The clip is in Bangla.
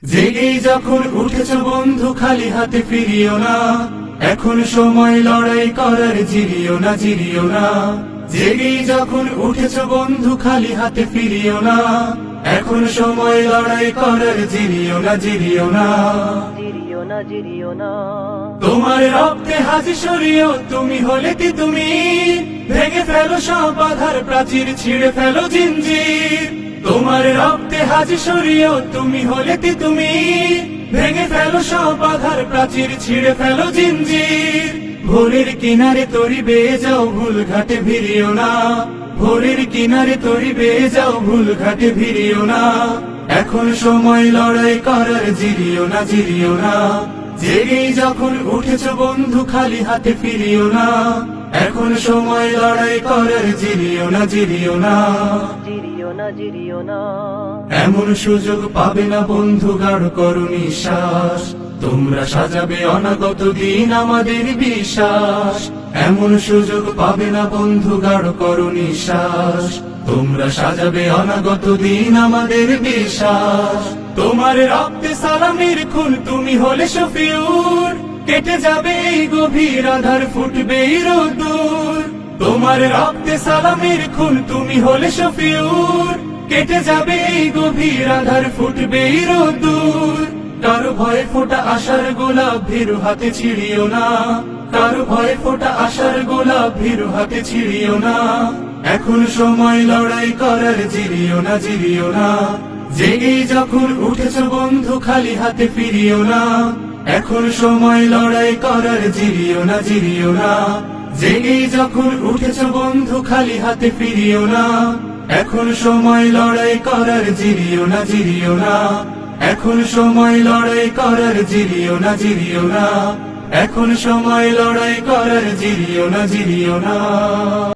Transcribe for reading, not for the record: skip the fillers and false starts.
জেগেই যখন উঠেছ বন্ধু খালি হাতে ফিরিও না, এখন সময় লড়াই করার, জিরিও না জিরিও না। জেগেই যখন উঠেছ বন্ধু খালি হাতে ফিরিও না, এখন সময় লড়াই করার, জিরিও না জিরিও না। জিরিও না জিরিও না। তোমার রক্তে হাজি সরিও, তুমি হলে কি তুমি, ভেঙে ফেলো সব বাধার প্রাচীর, ছিঁড়ে ফেলো জিঞ্জির। তোমার রক্তে হাজি সরিও, তুমি হলে কি তুমি, ভেঙে ফেলো সব বাধার প্রাচীর, ছিঁড়ে ফেলো জিঞ্জির। ভোরের কিনারে তরি বেয়ে যাও, ভুল ঘাটে ভিড়িও না। ভোরের কিনারে তরি বেয়ে যাও, ভুল ঘাটে ভিড়িও না। এখন সময় লড়াই করার, জিরিও না জিরিও না। জেগেই যখন উঠেছ বন্ধু খালি হাতে ফিরিও না, এখন সময় লড়াই করার, জিরিও না জিরিও না। জিরিও না জিরিও না। এমন সুযোগ পাবে না বন্ধু, গাঢ় করো নিঃশ্বাস, তোমরা সাজাবে অনাগত দিন আমাদের বিশ্বাস। এমন সুযোগ পাবে না বন্ধু, গাঢ় করো নিঃশ্বাস, তোমরা সাজাবে অনাগত দিন আমাদের বিশ্বাস। তোমার রক্তে সালামের খুন, তুমি হলে শফিউর, কেটে যাবে এই গভীর আধার, ফুটবে এই রোদ্দুর। তোমার রক্তে সালামের খুন, তুমি হলে শফিউর, কেটে যাবে এই গভীর আধার, ফুটবে এই রোদ্দুর। কারো ভয়ে ফোটা আশার গোলাপ, ভীরু হাতে ছিড়িও না। কারো ভয়ে ফোটা আশার গোলাপ, ভীরু হাতে ছিড়িও না। এখন সময় লড়াই করার, জিরিও না জিরিও না। জেগেই যখন উঠেছ বন্ধু খালি হাতে ফিরিও না, এখন সময় লড়াই করার, জিরিও না জিরিও না। জেগেই যখন উঠেছ বন্ধু খালি হাতে ফিরিও না, এখন সময় লড়াই করার, জিরিও না জিরিও না। এখন সময় লড়াই করার, জিরিও না জিরিও না। এখন সময় লড়াই করার, জিরিও না জিরিও না।